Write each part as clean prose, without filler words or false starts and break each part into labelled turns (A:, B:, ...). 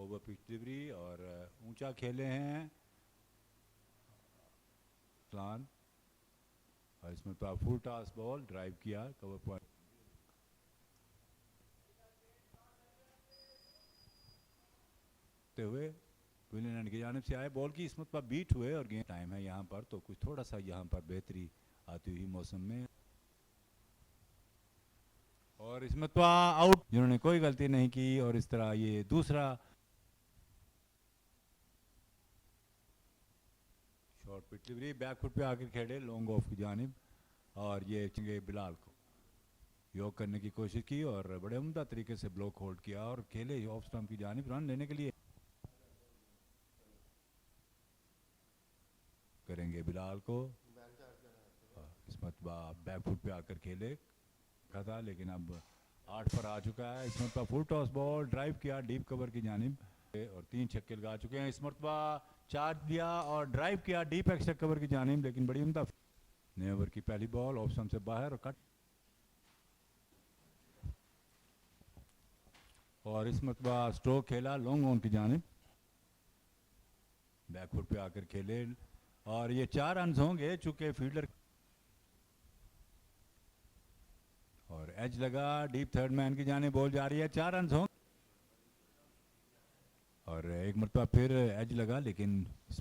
A: Over pitch delivery और ऊंचा खेले हैं प्लान। और इसमें फुल टॉस बॉल ड्राइव किया कवर पॉइंट हुए क्वींसलैंड की जानिब से आए बॉल की इसमें पर बीट हुए और गेम टाइम है यहाँ पर तो कुछ थोड़ा सा यहाँ पर बेहतरी आती हुई मौसम में। और इसमें तो आउट जिन्होंने कोई गलती नहीं की और इस तरह ये दूसरा short pitch delivery back foot पे आकर खेले लॉन्ग ऑफ की जानिब और ये चिंगे बिलाल को योग करने की कोशिश की और बड़े उम्दा तरीके से ब्लॉक होल्ड किया और खेले ऑफ स्टंप की जानिब रन लेने के लिए करेंगे बिलाल को। इस मरतबा बैक फुट पे आकर खेले था लेकिन अब 8 पर आ चुका है। इस मरतबा फुल टॉस बॉल ड्राइव किया डीप कवर की जानिब और 3 छक्के लगा चुके हैं। इस मरतबा चार्ज दिया और ड्राइव किया डीप एक्स्ट्रा कवर की जानिब लेकिन बड़ी उम्दा नए ओवर की पहली बॉल ऑफ स्टंप से बाहर और कट। और इस मरतबा स्ट्रोक खेला लॉन्ग ऑन की जानिब बैक फुट पे आकर खेले और ये 4 रन होंगे चूंकि फील्डर और एज लगा डीप थर्ड मैन की जाने बॉल जा रही है 4 रन होंगे और एक मरतबा फिर एज लगा लेकिन इस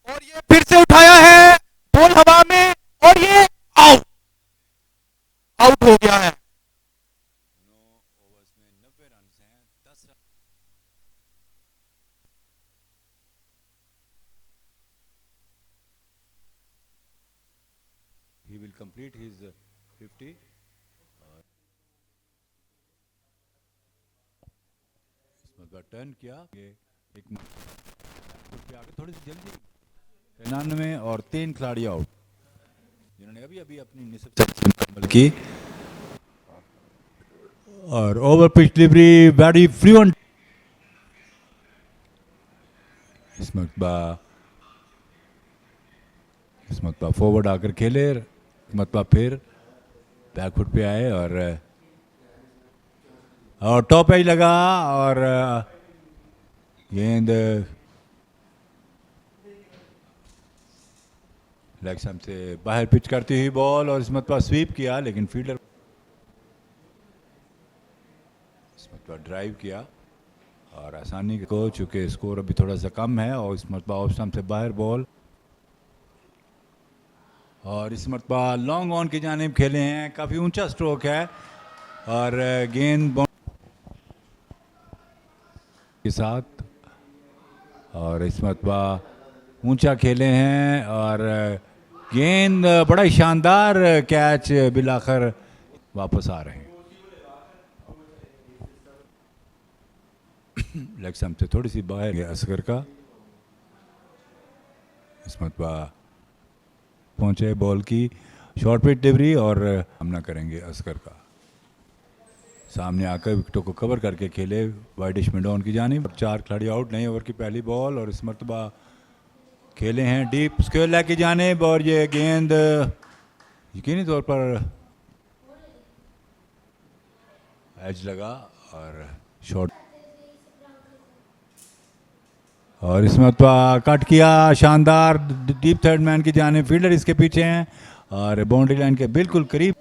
B: और ये फिर से उठाया है बॉल हवा में और ये आउट आउट हो गया है।
A: 9 ओवर्स में 90 रन हैं 10 run he will complete his 50 और इसमें का टर्न किया ये एक पे आगे थोड़ी सी जल्दी 99 और 3 खिलाड़ी आउट जिन्होंने अभी अभी अपनी निसब मुकम्मल की और over pitch delivery very fluent. इस मरतबा फॉरवर्ड आकर खेले मरतबा फिर बैक फुट पे आए और टॉप एज लगा और गेंद लेग स्टंप से बाहर पिच करती हुई बॉल और इस मरतबा स्वीप किया लेकिन फील्डर इस मरतबा ड्राइव किया और आसानी को चूंकि स्कोर अभी थोड़ा सा कम है और इस मरतबा ऑफ स्टंप से बाहर बॉल और इस मरतबा लॉन्ग ऑन की जानिब खेले हैं काफ़ी ऊंचा स्ट्रोक है और गेंद के साथ और इस मरतबा ऊंचा खेले हैं और गेंद बड़ा ही शानदार कैच बिलाखर वापस आ रहे हैं। लेग स्टंप से थोड़ी सी बाहर गया असगर का इस मरतबा पहुंचे बॉल की शॉर्ट पिच डिलीवरी और सामना करेंगे असगर का सामने आकर विकेटों को कवर करके खेले वाइडिश मिडॉन की जानिब 4 खिलाड़ी आउट नए ओवर की पहली बॉल और इस मरतबा खेले हैं डीप स्क्वायर लेग की जानिब और ये गेंद यकीनी तौर पर एज लगा और शॉर्ट और इस मरतबा कट किया शानदार डीप थर्ड मैन की जानिब फील्डर इसके पीछे हैं और बाउंड्री लाइन के बिल्कुल करीब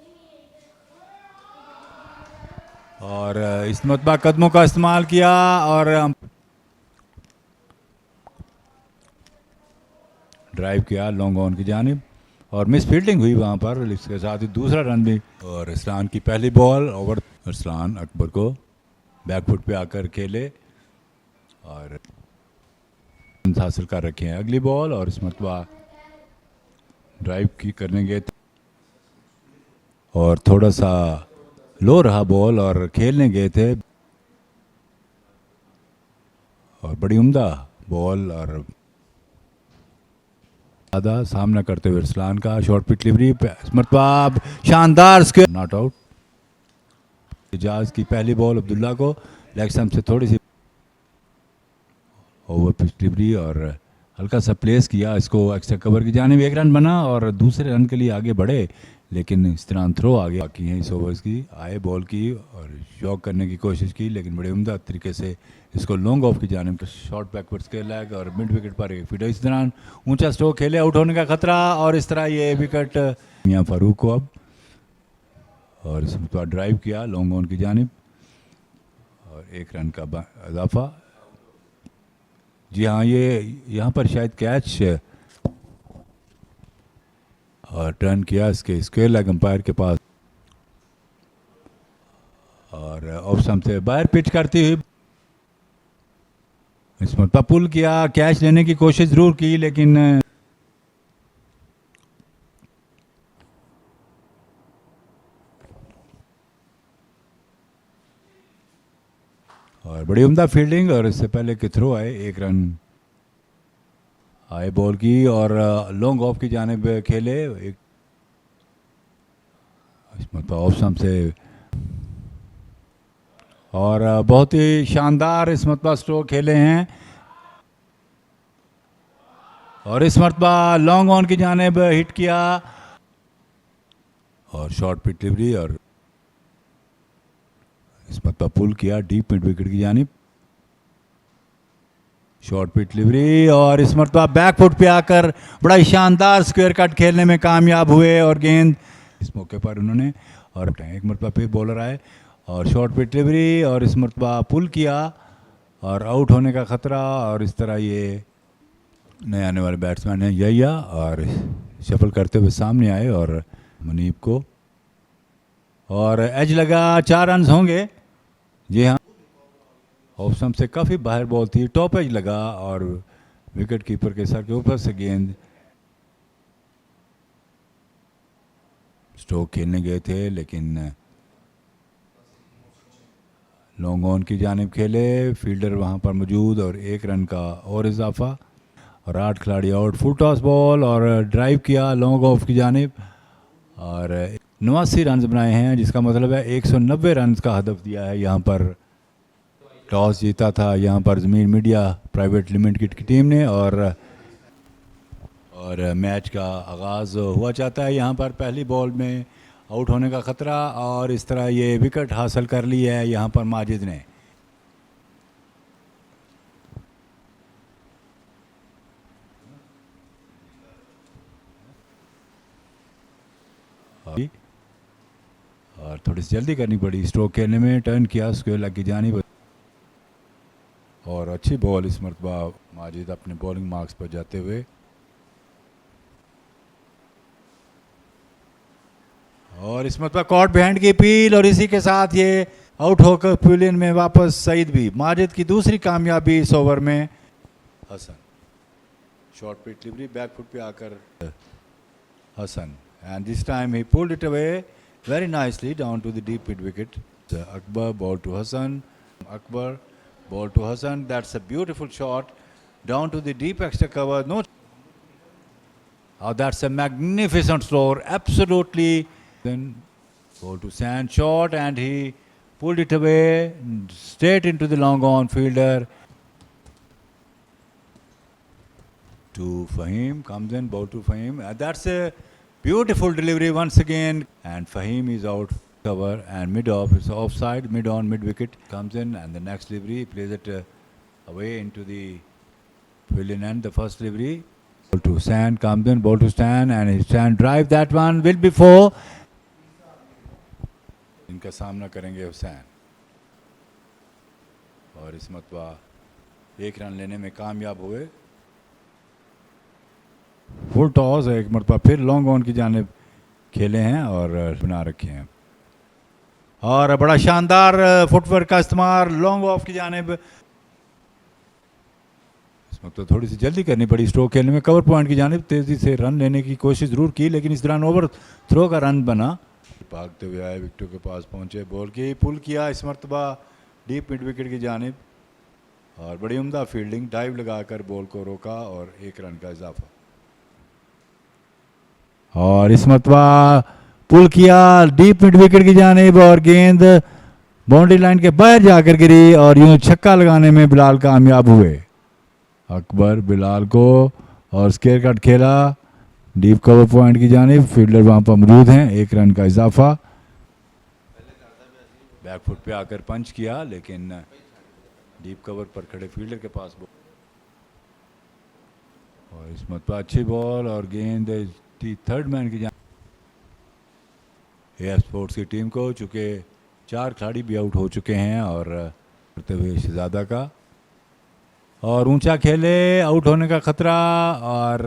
A: और इस मरतबा कदमों का इस्तेमाल किया और ड्राइव किया लॉन्ग ऑन की जानिब और मिस फील्डिंग हुई वहाँ पर इसके साथ ही दूसरा रन भी और इस्लान की पहली बॉल ओवर इस्लान अकबर को बैक फुट पे आकर खेले और हासिल कर रखे हैं। अगली बॉल और इस मरतबा ड्राइव की करने गए और थोड़ा सा लो रहा बॉल और खेलने गए थे और बड़ी उम्दा बॉल और आधा सामना करते हुए रसलान का शॉर्ट पिच डिलीवरी इस मरतबा शानदार स्क्वायर नॉट आउट। एजाज की पहली बॉल अब्दुल्ला को लेग स्टंप से थोड़ी सी ओवर पिच डिलीवरी और हल्का सा प्लेस किया इसको एक्स्ट्रा कवर की जानिब, एक रन बना और दूसरे रन के लिए आगे बढ़े, लेकिन इस तरह थ्रो आगे बाकी हैं इस ओवर्स की। आए बॉल की और शॉक करने की कोशिश की, लेकिन बड़े उम्दा तरीके से इसको लॉन्ग ऑफ की जानिब शॉर्ट बैकवर्ड्स के लेग और मिड विकेट पर एक फील्डर इस दौरान ऊंचा स्ट्रोक खेले, आउट होने का खतरा और इस तरह ये विकेट मियां फारूक को अब और इस पर ड्राइव किया लॉन्ग ऑन की जानिब और एक रन का इजाफा। जी हाँ, ये यहाँ पर शायद कैच और टर्न किया इसके स्क्वायर लेग अंपायर के पास और ऑफ स्टंप से बाहर पिच करती हुई इस मरतबा पुल किया, कैच लेने की कोशिश जरूर की लेकिन और बड़ी उम्दा फील्डिंग और इससे पहले कि थ्रो आए, एक रन आए बॉल की और लॉन्ग ऑफ की जानिब खेले एक इस मरतबा ऑफ स्टंप से और बहुत ही शानदार इस मरतबा स्ट्रोक खेले हैं और इस मरतबा लॉन्ग ऑन की जानिब हिट किया और शॉर्ट पिच डिलीवरी और इस मरतबा पुल किया डीप मिड विकेट की जानिब, शॉर्ट पिच डिलीवरी और इस मरतबा बैक फुट पे आकर बड़ा ही शानदार स्क्वायर कट खेलने में कामयाब हुए और गेंद इस मौके पर उन्होंने और एक मरतबा फिर बॉलर आए और शॉर्ट पिच डिलीवरी और इस मरतबा पुल किया और आउट होने का खतरा और इस तरह ये नए आने वाले बैट्समैन हैं यहिया और शफल करते हुए सामने आए और मुनीब को और एज लगा 4 रन होंगे। जी हाँ, ऑफ स्टंप से काफ़ी बाहर बॉल थी, टॉप एज लगा और विकेट कीपर के सर के ऊपर से गेंद स्ट्रोक खेलने गए थे लेकिन लॉन्ग ऑन की जानिब खेले, फील्डर वहाँ पर मौजूद और एक रन का और इजाफा और 8 खिलाड़ी आउट। फुल टॉस बॉल और ड्राइव किया लॉन्ग ऑफ की जानिब और 89 रन बनाए हैं, जिसका मतलब है 190 रन का हदफ दिया है। यहाँ पर टॉस जीता था यहाँ पर ज़मीन मीडिया प्राइवेट लिमिटेड की टीम ने और मैच का आगाज़ हुआ चाहता है। यहाँ पर पहली बॉल में आउट होने का ख़तरा और इस तरह ये विकेट हासिल कर ली है यहाँ पर माजिद ने। और थोड़ी सी जल्दी करनी पड़ी स्ट्रोक खेलने में, टर्न किया स्क्वायर लेग की जानिब और अच्छी बॉल इस मरतबा माजिद अपने बॉलिंग मार्क्स पर जाते हुए और इस मरतबा कॉट बिहाइंड की अपील और इसी के साथ ये आउट होकर पवेलियन में वापस सईद भी। माजिद की दूसरी कामयाबी इस ओवर में। Hasan short pitch delivery back foot पे आकर Hasan and this time he pulled it away very nicely down to the deep mid wicket. Akbar ball to Hassan. Akbar ball to Hassan. That's a beautiful shot down to the deep extra cover. No. Oh, that's a magnificent score. Absolutely. Then ball to Sand shot and he pulled it away straight into the long on fielder. To Fahim comes in ball to Fahim. That's a beautiful delivery once again, and Fahim is out cover and mid off. It's offside, mid on, mid wicket comes in, and the next delivery he plays it away into the pavilion end. The first delivery ball to Sand comes in, ball to Stan, and his Stan drive that one will be 4. इनका सामना करेंगे हुसैन और इस मरतबा 1 run लेने में कामयाब हुए। फुल टॉस एक मरतबा फिर लॉन्ग ऑन की जानिब खेले हैं और बना रखे हैं और बड़ा शानदार फुटवर्क का इस्तेमाल लॉन्ग ऑफ की जानिब। इस वक्त तो थोड़ी सी जल्दी करनी पड़ी स्ट्रोक खेलने में, कवर पॉइंट की जानिब तेज़ी से रन लेने की कोशिश ज़रूर की लेकिन इस दौरान ओवर थ्रो का रन बना। भागते हुए आए विकेटों के पास पहुंचे, बॉल की पुल किया इस मरतबा डीप मिड विकेट की जानिब और बड़ी उम्दा फील्डिंग, डाइव लगाकर बॉल को रोका और 1 रन का इजाफा। और इस मरतबा पुल किया डीप मिड विकेट की जानिब और गेंद बाउंड्री लाइन के बाहर जाकर गिरी और यूं छक्का लगाने में बिलाल कामयाब हुए। अकबर बिलाल को और स्केयर कट खेला डीप कवर पॉइंट की जानिब, फील्डर वहां पर मौजूद हैं, 1 रन का इजाफा। बैकफुट पे आकर पंच किया लेकिन डीप कवर पर खड़े फील्डर के पास बॉल, और इस मरतबा अच्छी बॉल और गेंद थर्ड मैन की जानिब। एएफ स्पोर्ट्स की टीम को चूंकि 4 खिलाड़ी भी आउट हो चुके हैं और करते हुए शहजादा का, और ऊंचा खेले, आउट होने का खतरा, और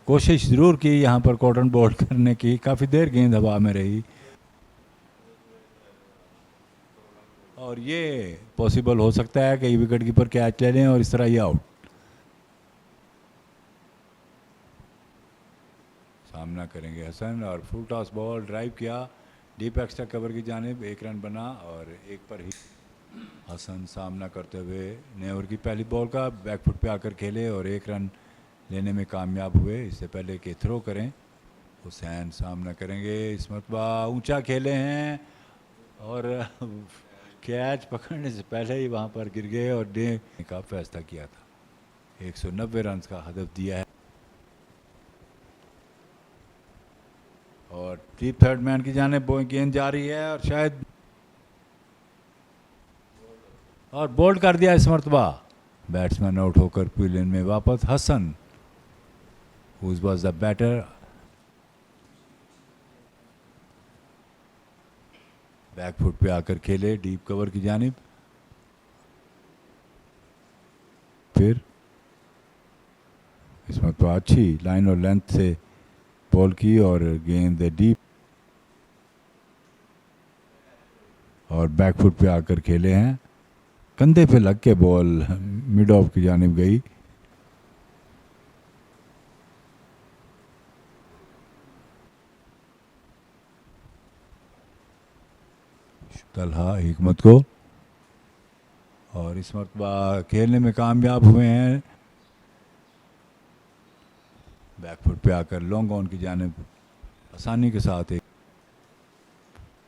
A: कोशिश ज़रूर की यहाँ पर कॉटन बॉल करने की, काफ़ी देर गेंद हवा में रही और ये पॉसिबल हो सकता है कि विकेट कीपर कैच ले लें और इस तरह ये आउट। सामना करेंगे हसन और फुल टॉस बॉल ड्राइव किया डीप एक्स्ट्रा कवर की जानिब, 1 रन बना और 1 पर ही। हसन सामना करते हुए नए ओवर की पहली बॉल का बैकफुट पे आकर खेले और 1 रन लेने में कामयाब हुए। इससे पहले कि थ्रो करें, हुसैन सामना करेंगे, इस मरतबा ऊंचा खेले हैं और कैच पकड़ने से पहले ही वहां पर गिर गए और डे का फैसला किया था। 190 रन का हदफ दिया है और डीप थर्ड मैन की जानिब गेंद जा रही है और शायद और बोल्ड कर दिया इस मरतबा। बैट्समैन आउट होकर पवेलियन में वापस। Hasan who was the batter, back foot पे आकर खेले डीप कवर की जानिब, फिर इस मरतबा अच्छी लाइन और लेंथ से बॉल की और गेंद डीप और बैकफुट पे आकर खेले हैं, कंधे पे लग के बॉल मिड ऑफ की जानिब गई। तलहा हिकमत को, और इस मरतबा खेलने में कामयाब हुए हैं। बैकफुट पे आकर लॉन्ग ऑन की जानिब आसानी के साथ एक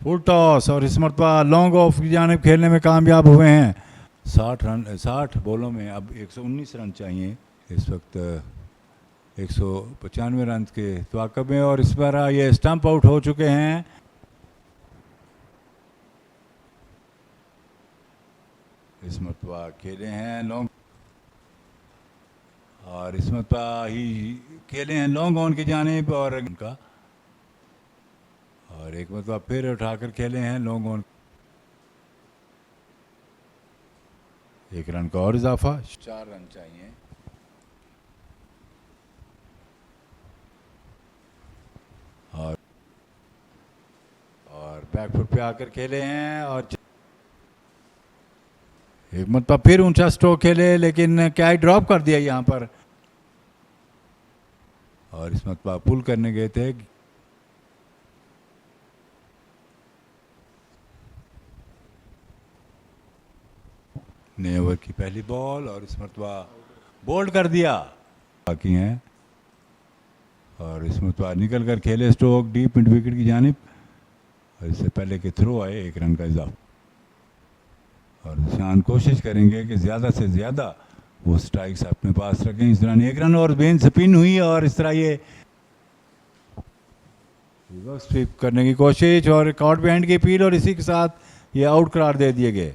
A: फुल टॉस और इस मरतबा लॉन्ग ऑफ की जानिब खेलने में कामयाब हुए हैं। 60 बॉलों में अब 119 रन चाहिए, इस वक्त 195 रन के तवाक़ुब में, और इस बार ये स्टंप आउट हो चुके हैं। इस मरतबा खेले हैं लॉन्ग और इस मरतबा ही खेले हैं लॉन्ग ऑन की जानिब और उनका, और एक मरतबा फिर उठाकर खेले हैं लॉन्ग ऑन, 1 रन का और इजाफा, 4 रन चाहिए। और बैकफुट पे आकर खेले हैं और एक मरतबा फिर ऊंचा स्ट्रोक खेले लेकिन कैच ड्रॉप कर दिया यहाँ पर, और इस मरतबा पुल करने गए थे। नए ओवर की पहली बॉल और इस मरतबा बोल्ड कर दिया बाकी हैं, और इस मरतबा निकल कर खेले स्ट्रोक डीप मिड विकेट की जानिब, और इससे पहले कि थ्रो आए 1 रन का इजाफा। और शान कोशिश करेंगे कि ज़्यादा से ज़्यादा वो स्ट्राइक्स अपने पास रखें। इस दौरान 1 रन और बेन स्पिन हुई और इस तरह ये रिवर्स स्वीप करने की कोशिश और कॉट बैंड की अपील, और इसी के साथ ये आउट करार दे दिए गए।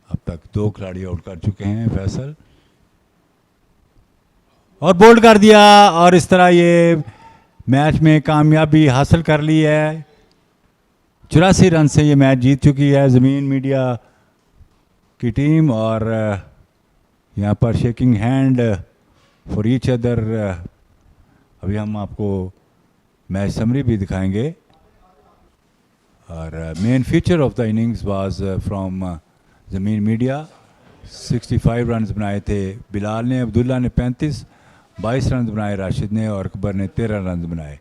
A: अब तक 2 खिलाड़ी आउट कर चुके हैं फैसल, और बोल्ड कर दिया, और इस तरह ये मैच में कामयाबी हासिल कर ली है। 84 रन से ये मैच जीत चुकी है ज़मीन मीडिया की टीम, और यहाँ पर shaking hand for each other. अभी हम आपको मैच समरी भी दिखाएंगे। और main feature of the innings was from ज़मीन मीडिया। 65 रन बनाए थे बिलाल ने, अब्दुल्ला ने 35, 22 रन बनाए राशिद ने और अकबर ने 13 रन बनाए।